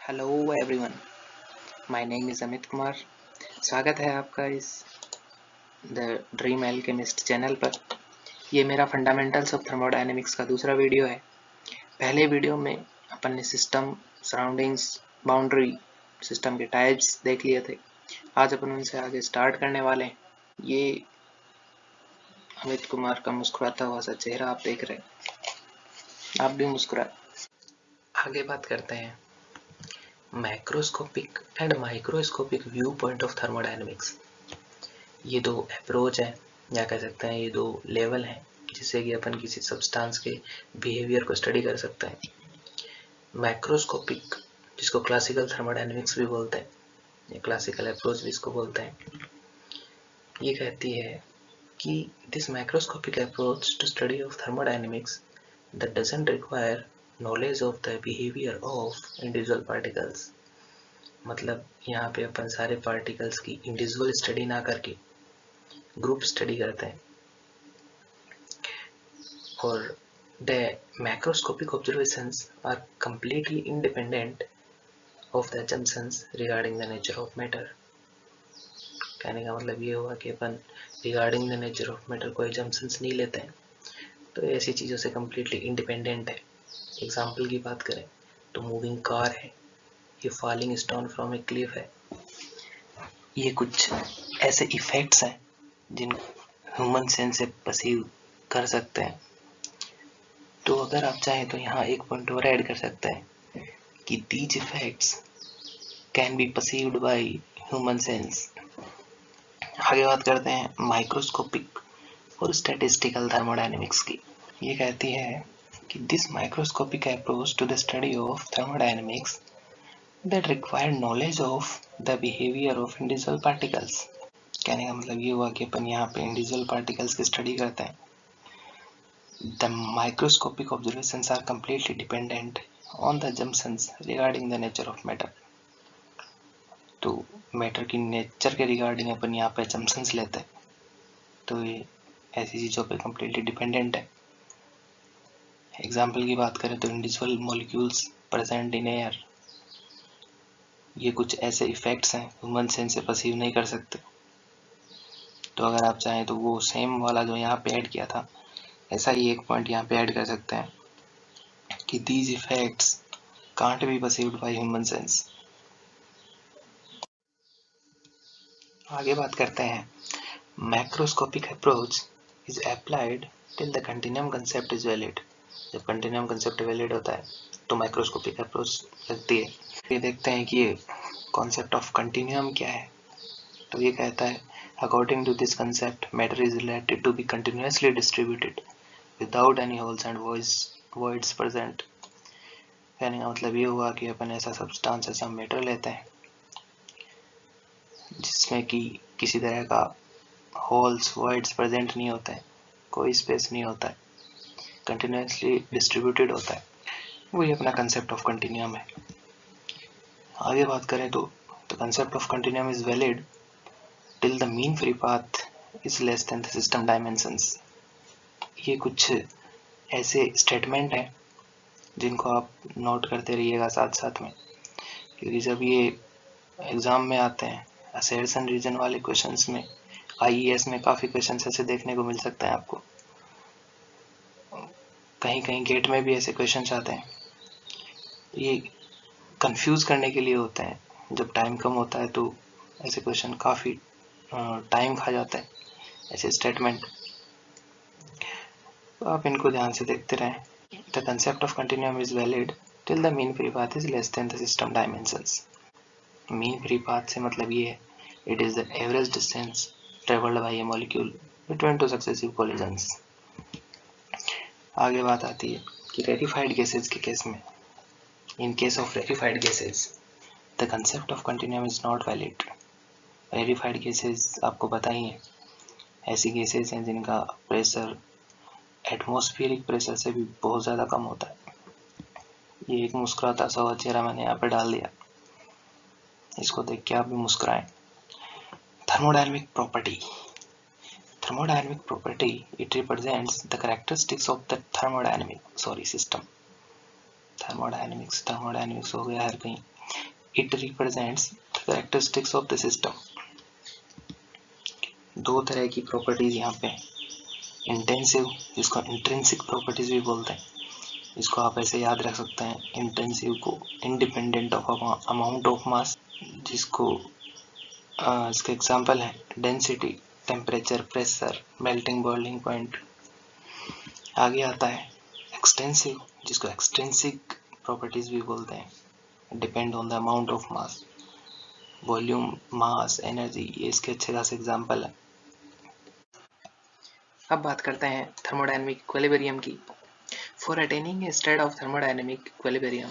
Hello everyone, my name is Amit Kumar. स्वागत है आपका इस द ड्रीम एल्केमिस्ट चैनल पर। ये मेरा फंडामेंटल्स ऑफ थर्मोडायनेमिक्स का दूसरा वीडियो है। पहले वीडियो में अपन ने सिस्टम, सराउंडिंग्स, बाउंड्री, सिस्टम के टाइप्स देख लिए थे। आज अपन उनसे आगे स्टार्ट करने वाले हैं। ये अमित कुमार का मुस्कुराता हुआ सा चेहरा आप देख रहे हैं, आप भी मुस्कुराए। आगे बात करते हैं macroscopic and microscopic view point of thermodynamics. ये दो अप्रोच है या कह सकते हैं ये दो लेवल हैं जिससे कि अपन किसी सब्सटेंस के बिहेवियर को स्टडी कर सकते हैं। मैक्रोस्कोपिक, जिसको क्लासिकल थर्मोडायनेमिक्स भी बोलते हैं, ये क्लासिकल अप्रोच भी इसको बोलते हैं, ये कहती है कि this macroscopic approach to study of thermodynamics that doesn't require knowledge of the behavior of individual particles। मतलब यहाँ पे अपन सारे पार्टिकल्स की इंडिविजुअल स्टडी ना करके ग्रुप स्टडी करते हैं। और the macroscopic observations are completely independent of the assumptions regarding the nature of matter। कहने का मतलब ये हुआ कि अपन regarding the nature of matter कोई assumptions नहीं लेते हैं, तो ऐसी चीज़ों से completely independent है। एग्जाम्पल की बात करें तो मूविंग कार है, ये falling stone from A Cliff है। ये कुछ ऐसे इफेक्ट्स हैं जिन ह्यूमन सेंस से परसीव कर सकते हैं। तो अगर आप चाहें तो यहाँ एक पॉइंट और ऐड कर सकते हैं कि these effects can be perceived by human sense. आगे बात करते हैं माइक्रोस्कोपिक और स्टैटिस्टिकल थर्मोडायनेमिक्स की। ये कहती है कि this microscopic approach to the study of thermodynamics that require knowledge of the behavior of individual particles। कहने का मतलब ये हुआ कि अपन यहाँ पे इंडिविजुअल पार्टिकल्स की स्टडी करते हैं। The microscopic observations are completely dependent on the assumptions regarding the nature of matter। तो मैटर की नेचर के रिगार्डिंग अपन यहाँ पे assumptions लेते हैं, तो ये ऐसी चीज़ों पे completely डिपेंडेंट है। एग्जाम्पल की बात करें तो individual molecules present in air, ये कुछ ऐसे इफेक्ट्स हैं ह्यूमन सेंस से परसीव नहीं कर सकते। तो अगर आप चाहें तो वो सेम वाला जो यहाँ पे ऐड किया था, ऐसा ही एक पॉइंट यहाँ पे ऐड कर सकते हैं कि these effects can't be perceived by human sense। आगे बात करते हैं macroscopic approach is applied till the continuum concept is valid. जब कंटिन्यूम कंसेप्ट वैलिड होता है तो माइक्रोस्कोपिक अप्रोच लगती है। ये देखते हैं कि ये कॉन्सेप्ट ऑफ कंटिन्यूम क्या है। तो ये कहता है according to this concept matter is related to be continuously distributed without any holes and voids present। कहने का मतलब ये हुआ कि अपन ऐसा सब्सटेंस, ऐसा मैटर लेते हैं जिसमें कि किसी तरह का होल्स, voids प्रेजेंट नहीं होता है, कोई स्पेस नहीं होता है, कंटिन्यूअसली डिस्ट्रीब्यूटेड होता है। वही अपना कंसेप्ट ऑफ कंटिन्यूम है। आगे बात करें तो the concept of continuum is valid till the mean free path is less than the system dimensions. ये कुछ ऐसे स्टेटमेंट हैं जिनको आप नोट करते रहिएगा साथ साथ में, क्योंकि जब ये एग्ज़ाम में आते हैं असर्शन रीजन वाले क्वेश्चंस में, आईईएस में काफ़ी क्वेश्चंस ऐसे देखने को मिल सकते हैं आपको। कहीं कहीं गेट में भी ऐसे क्वेश्चंस आते हैं। ये कंफ्यूज करने के लिए होते हैं। जब टाइम कम होता है तो ऐसे क्वेश्चन काफ़ी टाइम खा जाता है, ऐसे स्टेटमेंट। तो आप इनको ध्यान से देखते रहें। The concept of continuum is valid till the mean free path is less than the system dimensions. Mean free path से मतलब ये है it is the average distance travelled by A molecule between two successive collisions. आगे बात आती है कि rarefied gases के केस में, in case of rarefied gases the concept of continuum is not valid. Rarefied gases आपको पता ही है, ऐसी गैसेज हैं जिनका प्रेशर एटमॉस्फेरिक प्रेशर से भी बहुत ज़्यादा कम होता है। ये एक मुस्कुराता सा हुआ चेहरा मैंने यहाँ पे डाल दिया, इसको देख के आप भी मुस्कुराएं। Thermodynamic property, thermodynamic property, it represents the characteristics of the thermodynamic system। Thermodynamics हो गया हर कहीं। It represents the characteristics of the system. दो तरह की प्रॉपर्टीज यहाँ पे, इंटेंसिव, जिसको इंट्रिंसिक प्रॉपर्टीज भी बोलते हैं, इसको आप ऐसे याद रख सकते हैं, इंटेंसिव को independent of amount of mass, जिसको इसके एग्जांपल है density, temperature, pressure, melting boiling point. आगे आता है एक्सटेंसिव, जिसको एक्सट्रिंसिक प्रॉपर्टीज भी बोलते हैं, depend on the amount of mass, volume, mass, energy, ये इसके अच्छे खासे एग्जांपल है। अब बात करते हैं थर्मोडायनेमिक इक्विलिब्रियम की। For attaining A state of thermodynamic equilibrium,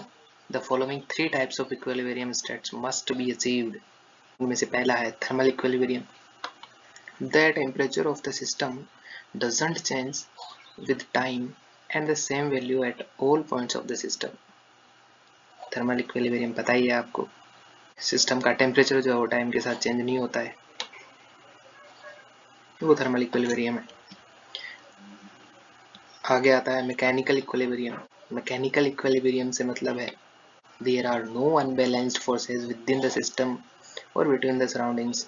the following 3 types of equilibrium states must be achieved. उनमें से पहला है thermal equilibrium. The temperature of the system doesn't change with time and the same value at all points of the system. Thermal equilibrium पता ही है आपको, system का temperature जो है वो टाइम के साथ चेंज नहीं होता है, वो थर्मल इक्विलिब्रियम है। आगे आता है मैकेनिकल इक्विलिब्रियम। मैकेनिकल इक्विलिब्रियम से मतलब है there are no unbalanced forces within the system और between the surroundings.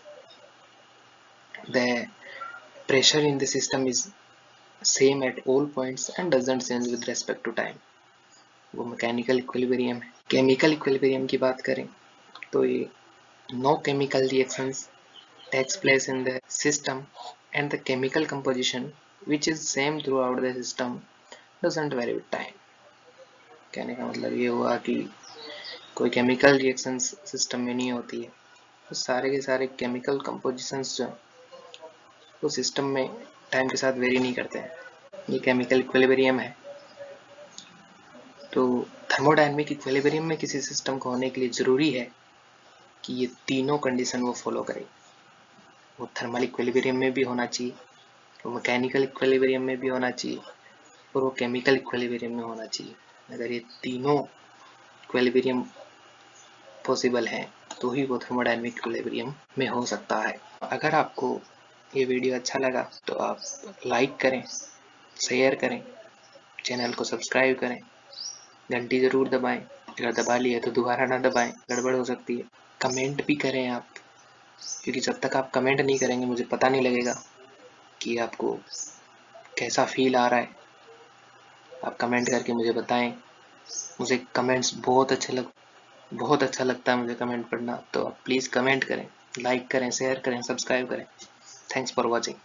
The pressure in the system is same at all points and doesn't change with respect to time, वो mechanical equilibrium है। Chemical equilibrium की बात करें तो ये no chemical reactions takes place in the system and the chemical composition which is same throughout the system doesn't vary with time। कहने का मतलब ये हुआ कि कोई केमिकल रिएक्शंस सिस्टम में नहीं होती है, तो सारे के सारे केमिकल कंपोजिशंस जो वो सिस्टम में टाइम के साथ वेरी नहीं करते हैं, ये केमिकल इक्विलिब्रियम है। तो थर्मोडायनेमिक इक्विलिब्रियम में किसी सिस्टम को होने के लिए ज़रूरी है कि ये तीनों कंडीशन वो फॉलो करे। वो थर्मल इक्विलिब्रियम में भी होना चाहिए, वो मैकेनिकल इक्विलिब्रियम में भी होना चाहिए और वो केमिकल इक्विलिब्रियम में होना चाहिए। अगर ये तीनों इक्विलिब्रियम पॉसिबल हैं तो ही वो थर्मोडायनेमिक इक्विलिब्रियम में हो सकता है। अगर आपको ये वीडियो अच्छा लगा तो आप लाइक करें, शेयर करें, चैनल को सब्सक्राइब करें, घंटी ज़रूर दबाएं, अगर दबा लिया तो दोबारा ना दबाएं, गड़बड़ हो सकती है। कमेंट भी करें आप, क्योंकि जब तक आप कमेंट नहीं करेंगे मुझे पता नहीं लगेगा कि आपको कैसा फील आ रहा है। आप कमेंट करके मुझे बताएं, मुझे कमेंट्स बहुत अच्छा लगता है मुझे कमेंट पढ़ना, तो आप प्लीज़ कमेंट करें, लाइक करें, शेयर करें, सब्सक्राइब करें। Thanks for watching.